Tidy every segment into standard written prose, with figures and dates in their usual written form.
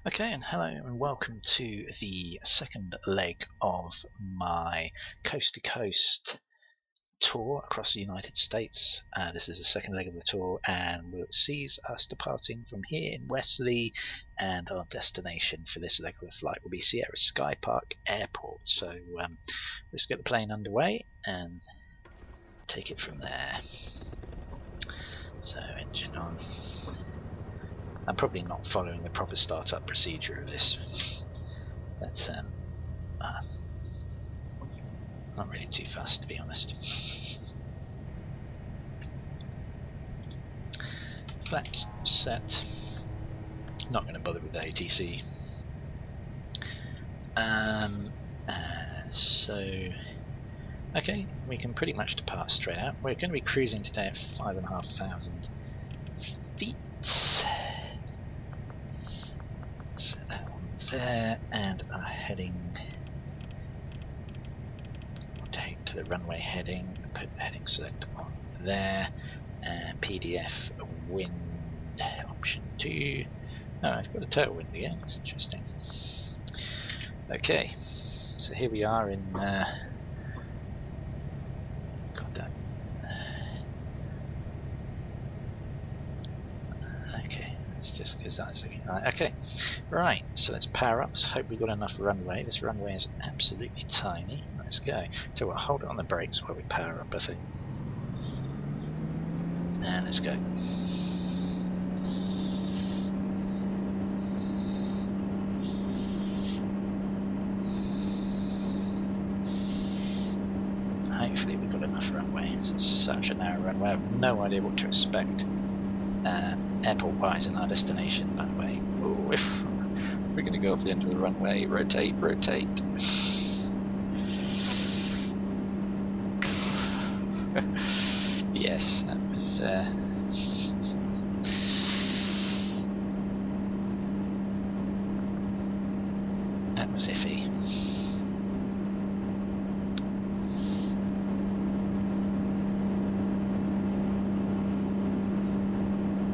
Okay, and hello and welcome to the second leg of my coast to coast tour across the United States. This is the second leg of the tour, and it sees us departing from here in Westley, and our destination for this leg of the flight will be Sierra Sky Park Airport. So let's get the plane underway and take it from there. So engine on. I'm probably not following the proper startup procedure of this. That's not really too fast, to be honest. Flaps set. Not going to bother with the ATC. Okay, we can pretty much depart straight out. We're going to be cruising today at 5,500 feet. Set that on there, and our heading. We'll take to the runway heading, put the heading select on there, and PDF wind option 2. Oh, I've got a tailwind again, that's interesting. Okay, so here we are in got that. Okay, it's just because that's looking right. Okay, right, so let's power up. Let's hope we've got enough runway. This runway is absolutely tiny. Let's go. So we'll hold it on the brakes while we power up, I think. And let's go. Hopefully we've got enough runway. It's such a narrow runway. I have no idea what to expect airport-wise in our destination, by the way. Ooh, if we're going to go off the end of the runway, rotate, rotate. Yes, that was iffy.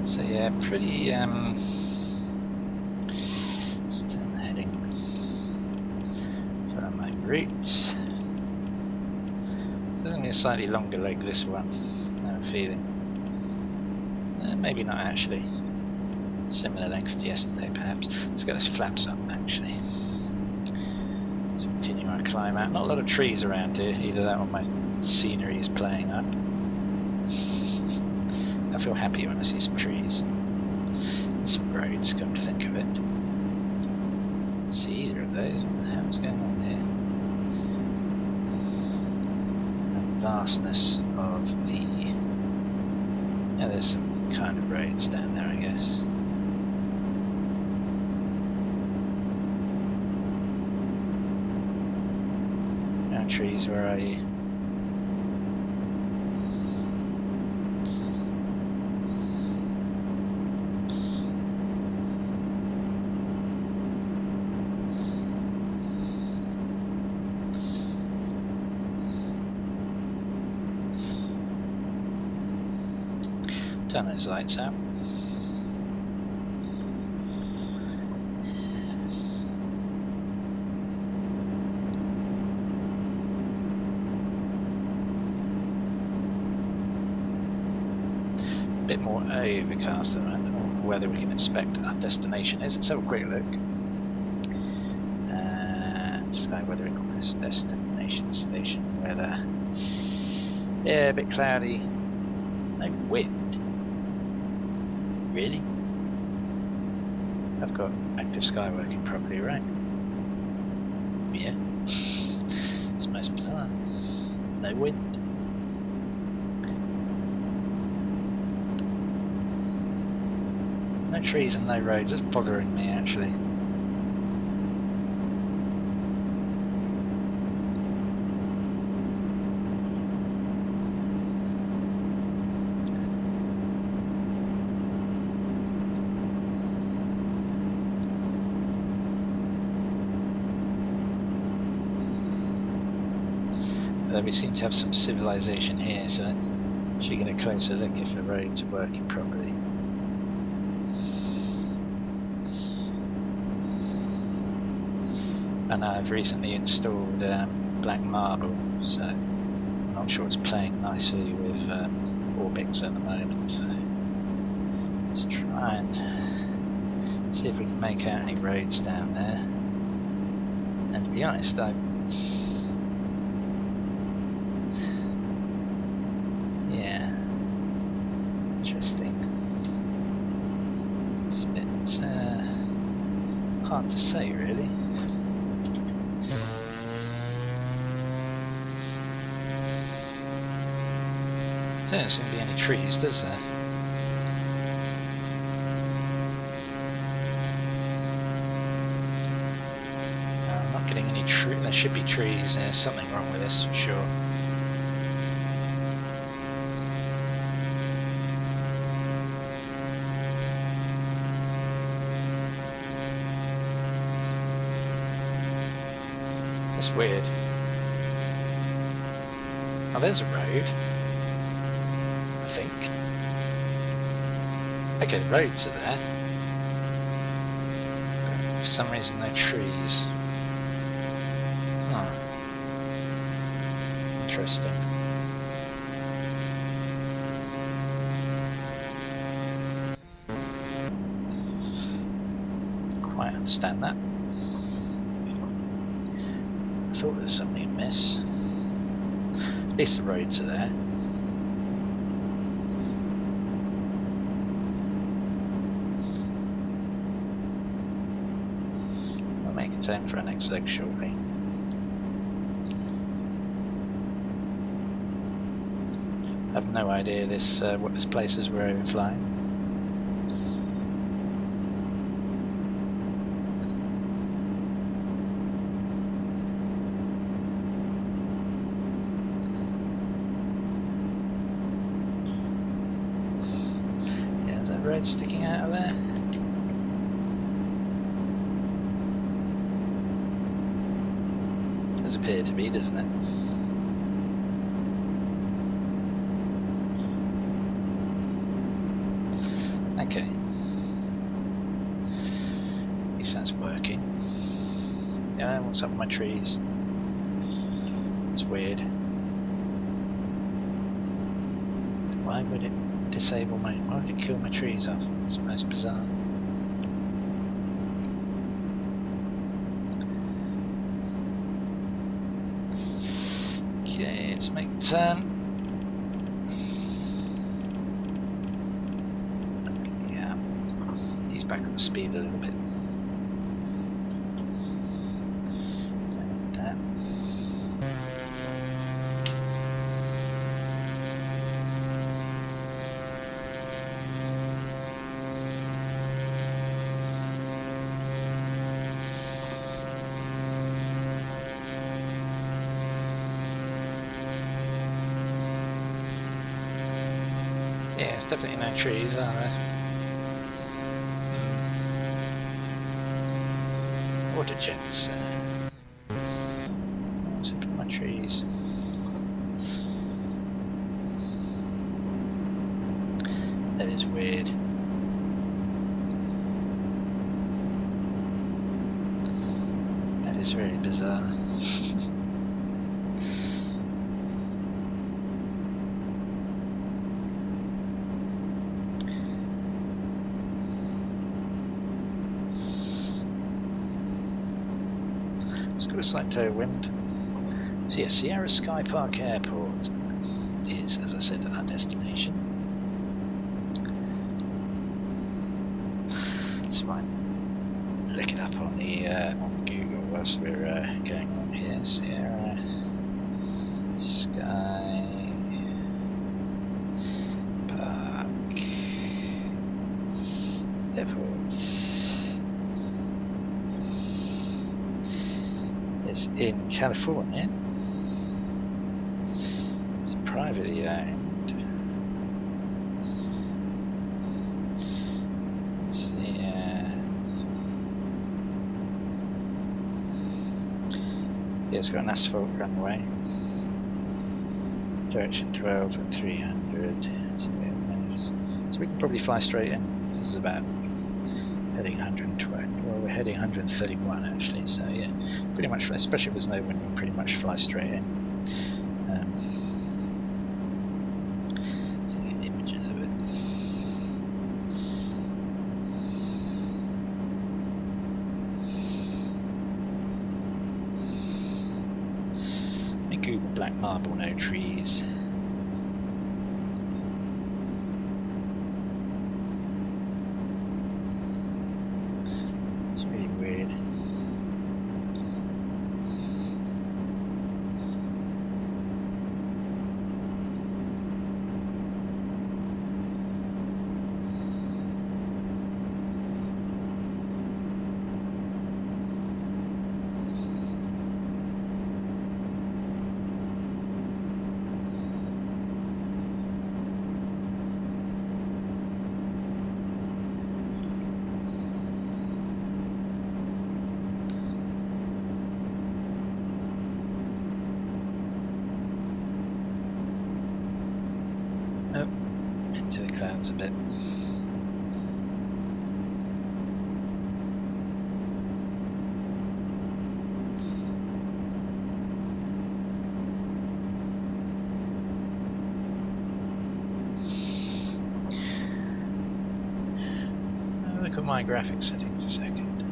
So yeah, pretty just turn the heading for my routes. It's going to be a slightly longer leg, this one, I have a feeling. Maybe not actually. Similar length to yesterday perhaps. Let's get those flaps up actually. Let's continue our climb out. Not a lot of trees around here, either that or my scenery is playing up. I feel happy when I see some trees and some roads, come to think of it. See either of those? What the hell's going on here? The vastness of the... Yeah, there's some kind of roads down there, I guess. No trees, where are you? Turn those lights out. A bit more overcast at the moment. I don't know whether we can inspect our destination is. Let's have a quick look. Sky weathering on this destination station weather. Yeah, a bit cloudy. No wind. Really? I've got active sky working properly, right? Yeah. It's most bizarre. No wind. No trees and no roads. That's bothering me actually. We seem to have some civilization here, so let's actually get a closer look if the roads are working properly. And I've recently installed Black Marble, so I'm not sure it's playing nicely with Orbx at the moment. So let's try and see if we can make out any roads down there. And to be honest, yeah, interesting. It's a bit hard to say, really. There doesn't seem to be any trees, does there? No, I'm not getting any trees. There should be trees. There's something wrong with this for sure. That's weird. Oh, there's a road. I think. Okay, the roads are there. But for some reason, no trees. Huh. Interesting. Quite understand that. I thought there was something amiss. At least the roads are there. I'll make it time for our next leg shortly. I have no idea what this place is we're overflying. Road sticking out of there. Does appear to be, doesn't it? Okay. At least that's working. Yeah, what's up with my trees? It's weird. Why would it disable my... why would it kill my trees off? It's most bizarre. Okay, let's make a turn. Yeah, he's back up the speed a little bit. Yeah, there's definitely no trees, are there? Water jets. What's up with my trees? That is weird. That is very bizarre. A slight tailwind. So yeah, Sierra Sky Park Airport is, as I said, our destination. So I might look it up on the on Google whilst we're going on here. Sierra Sky Park Airport. In California. It's privately owned. Let's see. Yeah, it's got an asphalt runway. Direction 12 and 300. So we can probably fly straight in. This is about heading 120. Well, we're heading 131 actually, so yeah, pretty much, especially with snow wind, we pretty much fly straight in. So get images of it. And Google black marble, no trees. Clouds a bit. Look at my graphics settings a second.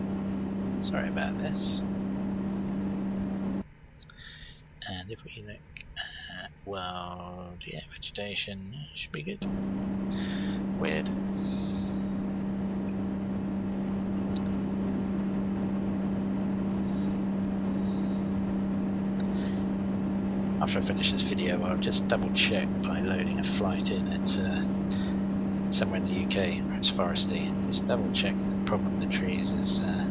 Sorry about this. And if we look at world, yeah, vegetation should be good. Weird. After I finish this video, I'll just double check by loading a flight in. It's somewhere in the UK where it's foresty. Just double check the problem with the trees is there.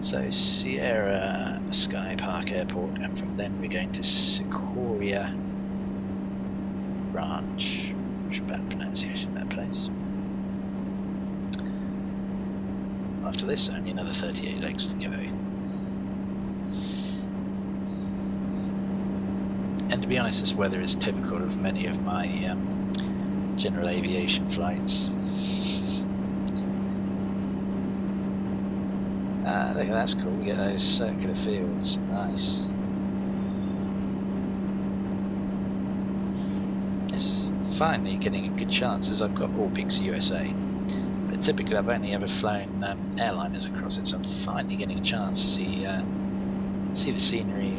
So Sierra Sky Park Airport, and from then we're going to Sequoia Ranch. Which bad pronunciation of that place. After this, only another 38 legs to go. And to be honest, this weather is typical of many of my general aviation flights. Look, that's cool, we get those circular fields, nice. It's finally getting a good chance, as I've got Orbx USA, but typically I've only ever flown airliners across it, so I'm finally getting a chance to see the scenery,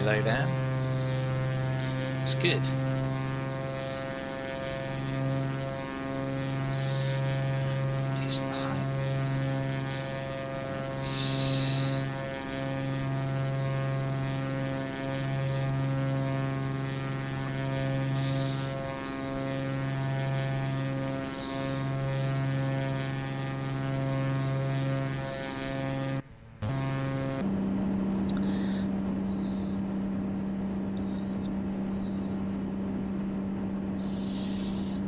low down. It's good.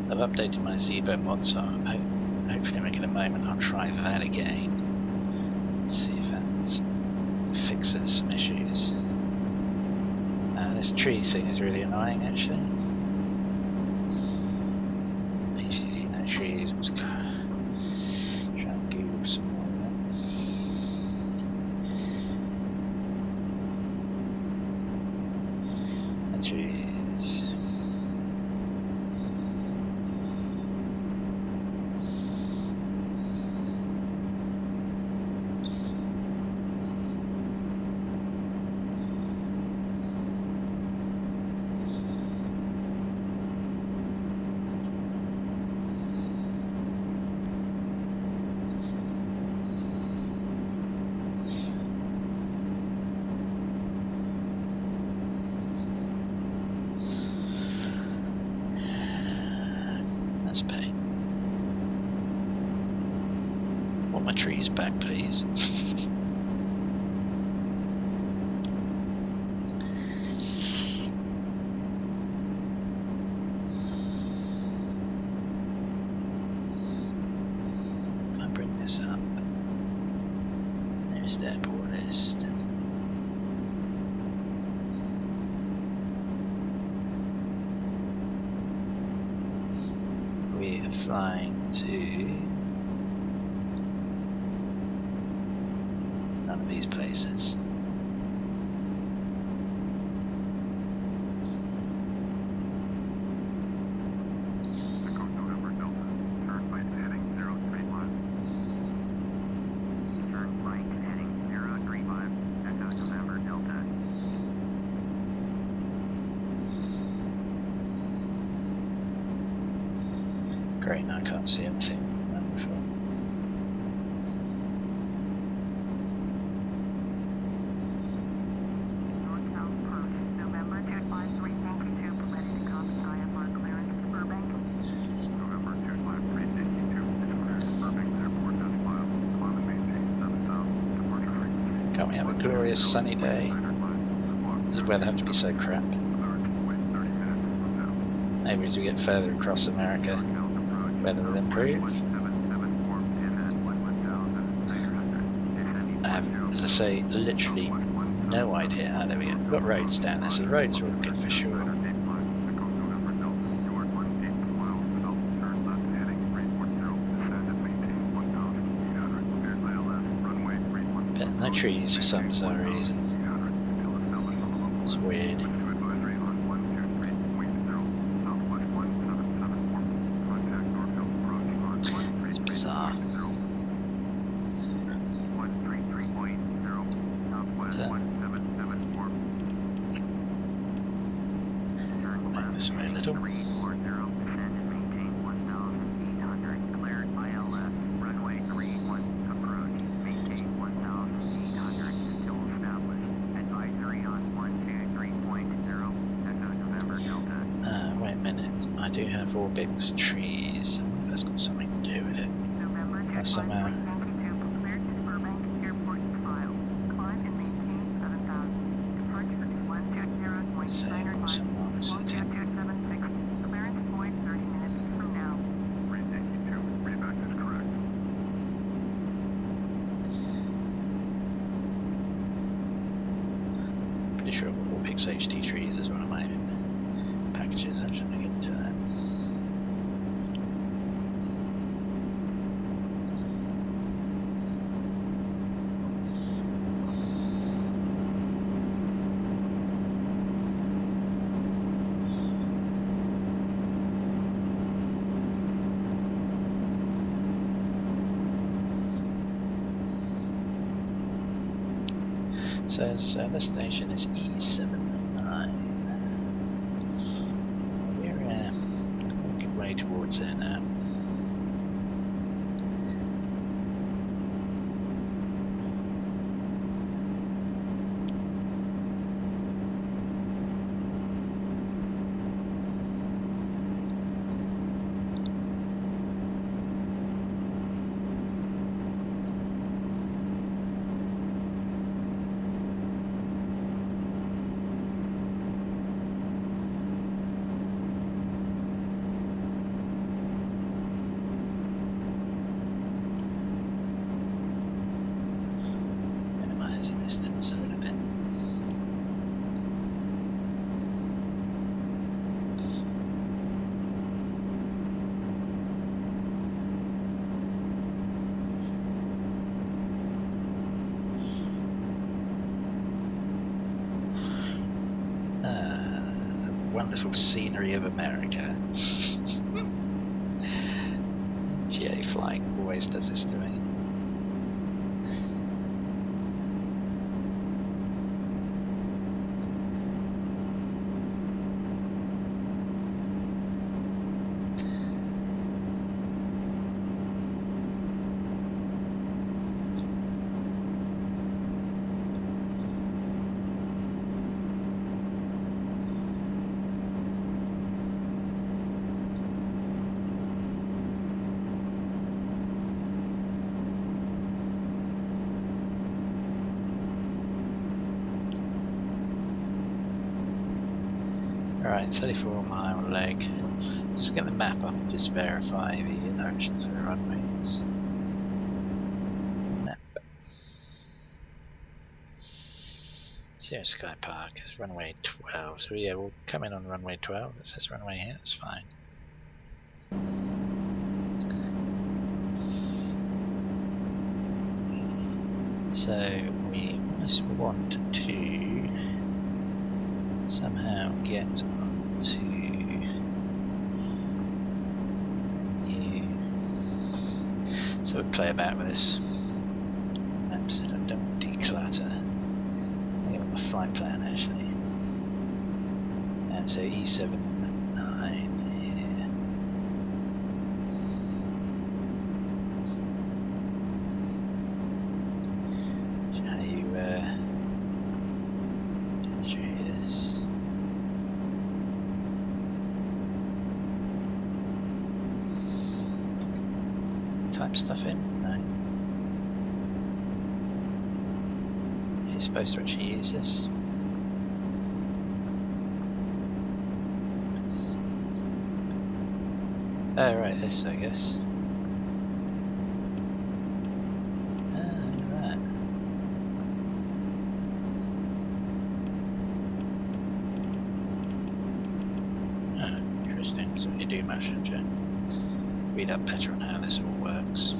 I've updated my Zebo mod, so hopefully when I get a moment I'll try that again. See if that fixes some issues. This tree thing is really annoying actually. PCI-E, no trees. Let's try and Google some more of that. Trees. Want my trees back, please. latest airport list. We are flying to none of these places. Great, now I can't see anything. Wonderful. Can't we have a glorious sunny day? Does the weather have to be so crap? Maybe as we get further across America, weather will improve. I have, as I say, literally no idea. Ah, there we go. We've got roads down there, so the roads are all good for sure. But no trees for some bizarre reason. It's weird. I do have Orbx trees. I wonder if that's got something to do with it. Somehow. Pretty sure I've got Orbx HD trees as one of my packages. I'm just going to get into that. So as I said, this station is E79. We're working way towards there now. Wonderful scenery of America. GA flying always does this to me. Alright, 34-mile leg. Just get the map up and just verify the directions of the runways. Map. Sierra Sky Park is runway 12. So yeah, we'll come in on runway 12. It says runway here, that's fine. So we must want to somehow get onto new. So we'll play about with this. Map setup, don't declutter. I get my flight plan actually. And so E79 here. How you get through this. Type stuff in? No. You're supposed to actually use this. Oh right, this I guess. Right. Oh, interesting. So you do much, don't you? Read up better on how this all works.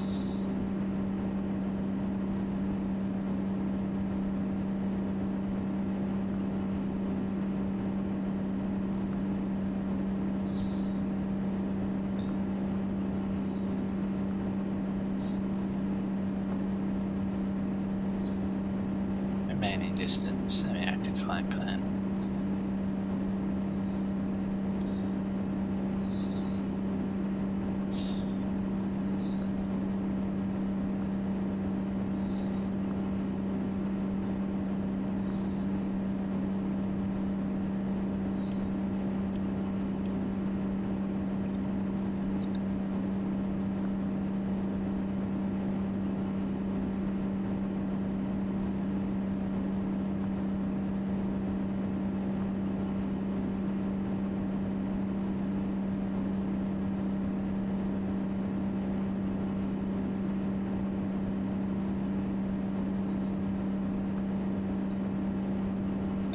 Remaining distance, semi-active flight plan.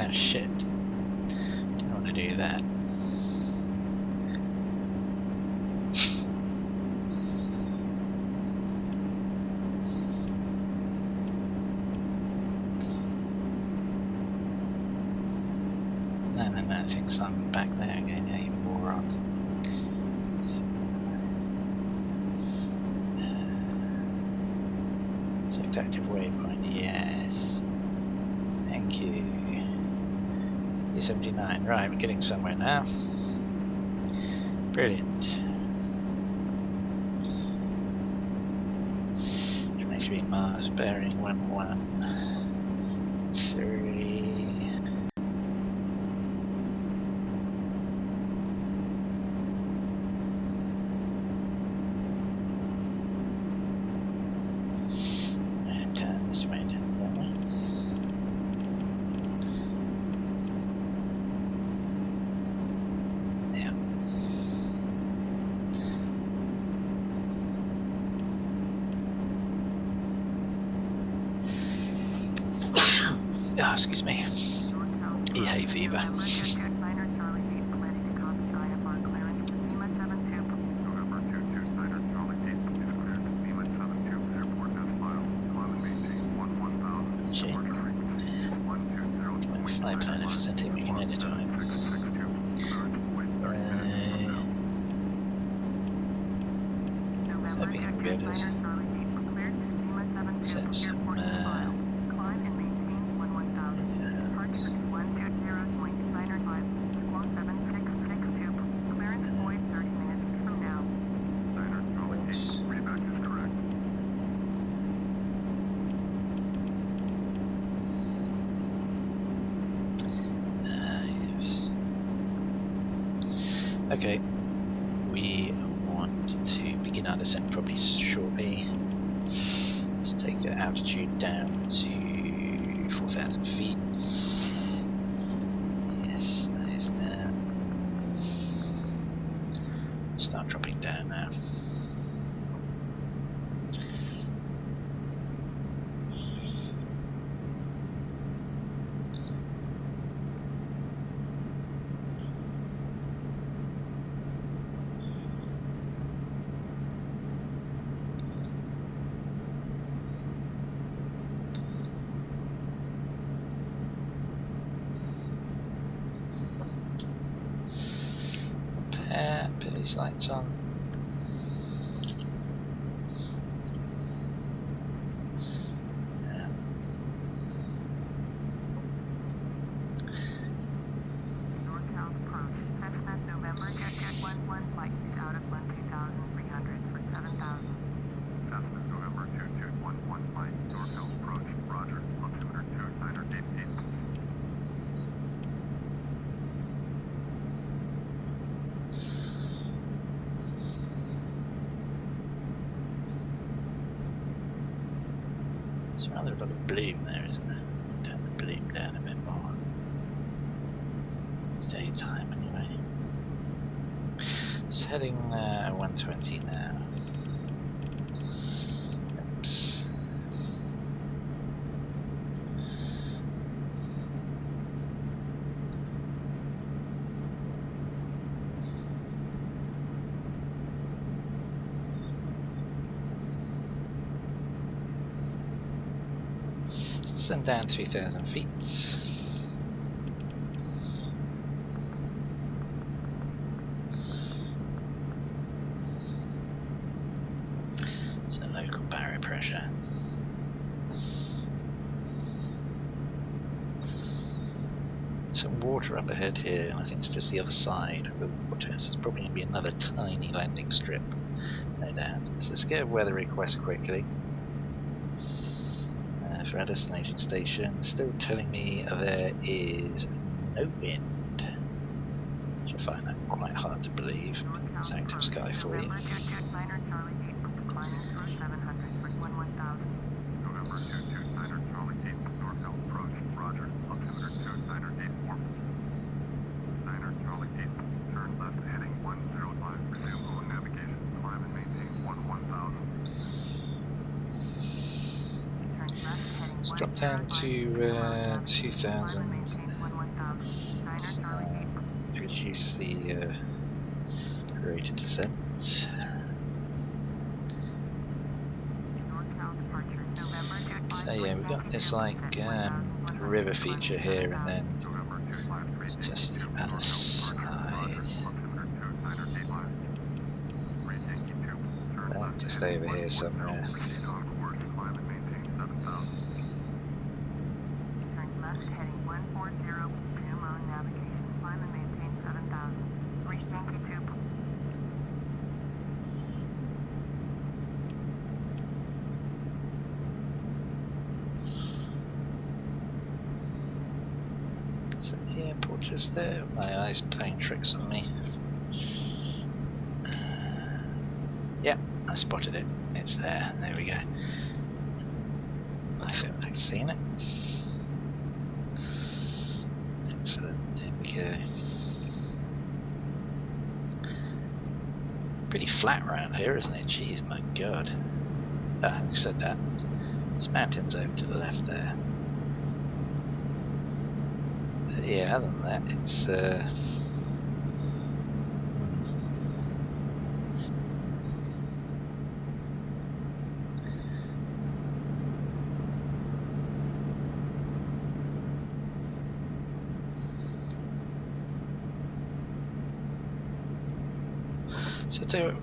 Oh shit. Don't want to do that. No, I think I'm back there again, yeah, you moron. Select active waypoint, yes. Thank you. E79, right, we're getting somewhere now. Brilliant. 23 miles, bearing 113. And turn this way down. Oh, excuse me. Hay fever. Flight plan if there's anything we can edit on it. Hoping I can be able to set some okay, we want to begin our descent probably shortly. Let's take the altitude down to 4,000 feet. Yes, that is down. Start dropping down now. these lights on? There's rather a lot of bloom there, isn't there? Turn the bloom down a bit more. Daytime anyway. It's heading 120 now. Oops. And down 3,000 feet. So local barrier pressure. Some water up ahead here, and I think it's just the other side of the water. So it's probably going to be another tiny landing strip, no doubt. So let's get a weather request quickly. For our destination station, still telling me there is no wind, which I find that quite hard to believe. It's active sky for you. Drop down to 2000. Reduce the rate of descent. So yeah, we've got this like river feature here, and then it's just the other side. Just over here somewhere. So the airport just there, my eyes playing tricks on me. Yeah, I spotted it. It's there. There we go. I feel like seeing it. Excellent. There we go. Pretty flat around here, isn't it? Jeez, my god. Having said that, there's mountains over to the left there. But yeah, other than that, it's so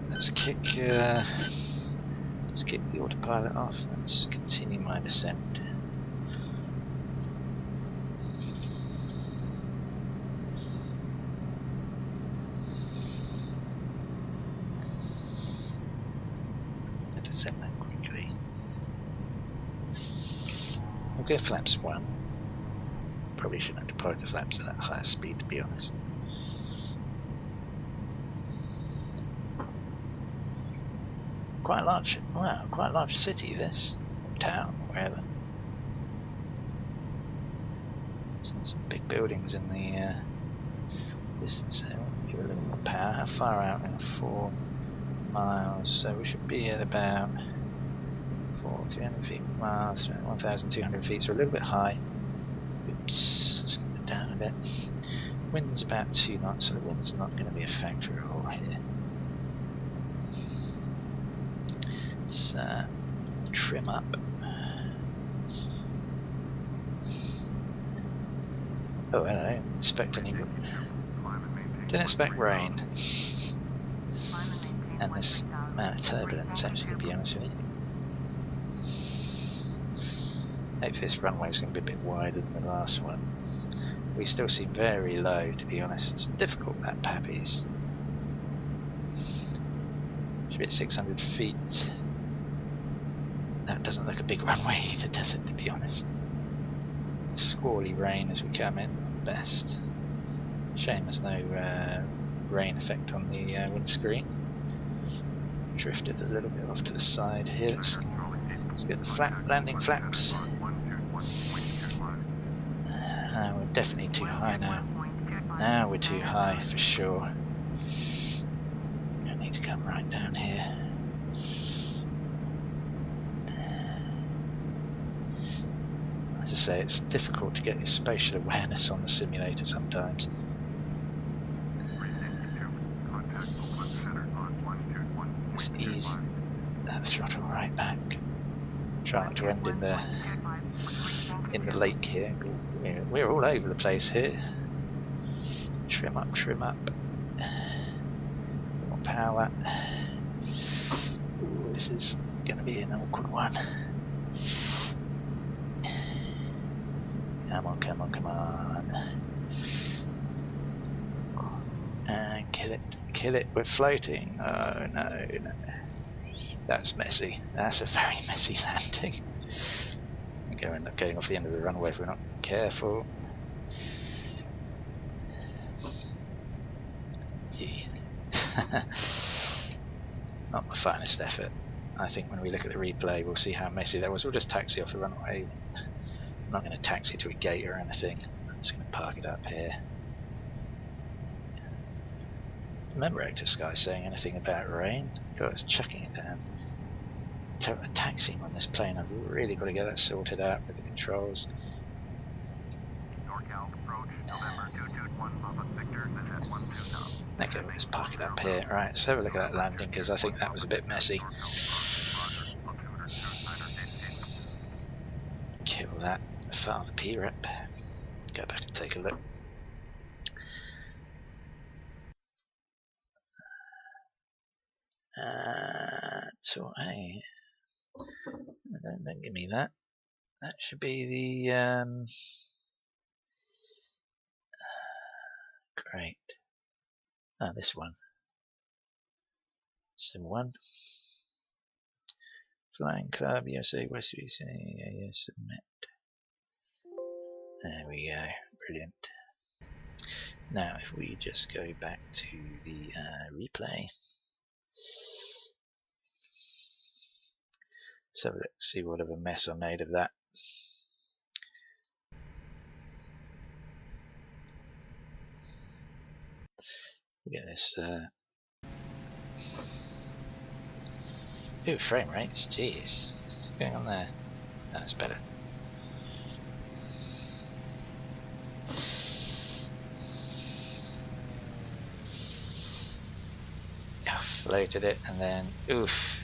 let's kick the autopilot off. Let's continue my descent. Let's descend that quickly. We'll go flaps 1. Probably shouldn't have deployed the flaps at that higher speed, to be honest. Quite large, wow, quite a large city this, town, wherever. Some big buildings in the distance there. Give it a little more power. How far out? In 4 miles, so we should be at about 300 feet miles, 1,200 feet, so a little bit high. Oops, let's get it down a bit. Wind's about 2 knots, so the wind's not going to be a factor at all here. Let's trim up. Oh, I don't expect any. Didn't expect rain. and this amount of turbulence, actually, to be honest with you. Hopefully this runway is going to be a bit wider than the last one. We still seem very low, to be honest. It's difficult, that Pappies. Should be at 600 feet. That doesn't look a big runway either, does it, to be honest? Squally rain as we come in, best. Shame there's no rain effect on the windscreen. Drifted a little bit off to the side here. Let's get the landing flaps. We're definitely too high now. Now we're too high for sure. I need to come right down here. As I say, it's difficult to get your spatial awareness on the simulator sometimes. Let's ease that throttle right back. Try not to end in the lake here. We're all over the place here. Trim up, trim up. More power. Ooh, this is going to be an awkward one. Come on, come on, come on. And kill it, we're floating. Oh no, no. That's messy. That's a very messy landing. We're going to end up going off the end of the runway if we're not careful. Gee. Not my finest effort. I think when we look at the replay we'll see how messy that was. We'll just taxi off the runway. I'm not going to taxi to a gate or anything. I'm just going to park it up here. Remember Active Sky saying anything about rain? God, it's chucking it down. Taxiing on this plane, I've really got to get that sorted out with the controls. Okay, let's park it up here. Right, let's have a look at that landing because I think that was a bit messy. Kill that. File the P-rep. Go back and take a look. So hey, don't give me that. That should be the great. Oh, this one. Sim 1. Flying Club, USA, Westley, submit. There we go. Brilliant. Now, if we just go back to the replay. So let's see what of a mess I made of that. Get this. Ooh, frame rates. Jeez, what's going on there? That's better. Floated it and then oof.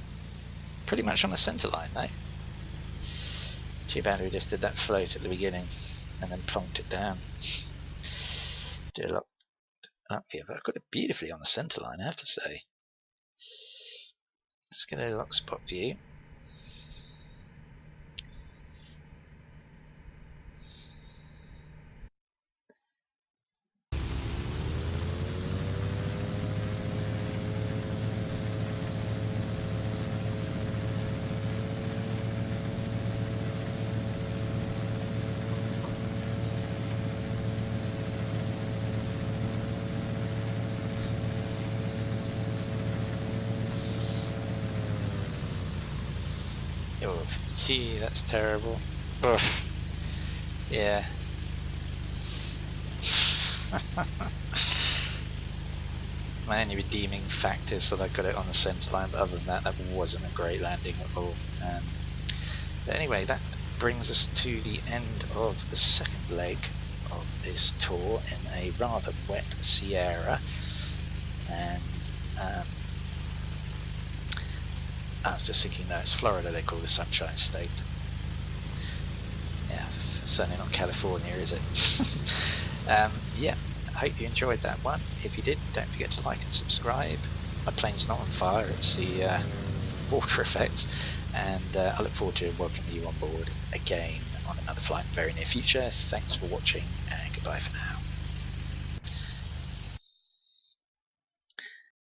Pretty much on the centre line, though. Too bad we just did that float at the beginning and then plonked it down. Did a lot up here, but I've got it beautifully on the centre line, I have to say. Let's get a lock spot view. Oh, gee, that's terrible. Ugh. Yeah. My only redeeming factor is that I got it on the centre line, but other than that, that wasn't a great landing at all. But anyway, that brings us to the end of the second leg of this tour in a rather wet Sierra. And I was just thinking, no, it's Florida they call the Sunshine State. Yeah, certainly not California, is it? Yeah, I hope you enjoyed that one. If you did, don't forget to like and subscribe. my plane's not on fire, it's the water effects, and I look forward to welcoming you on board again on another flight in the very near future. Thanks for watching, and goodbye for now.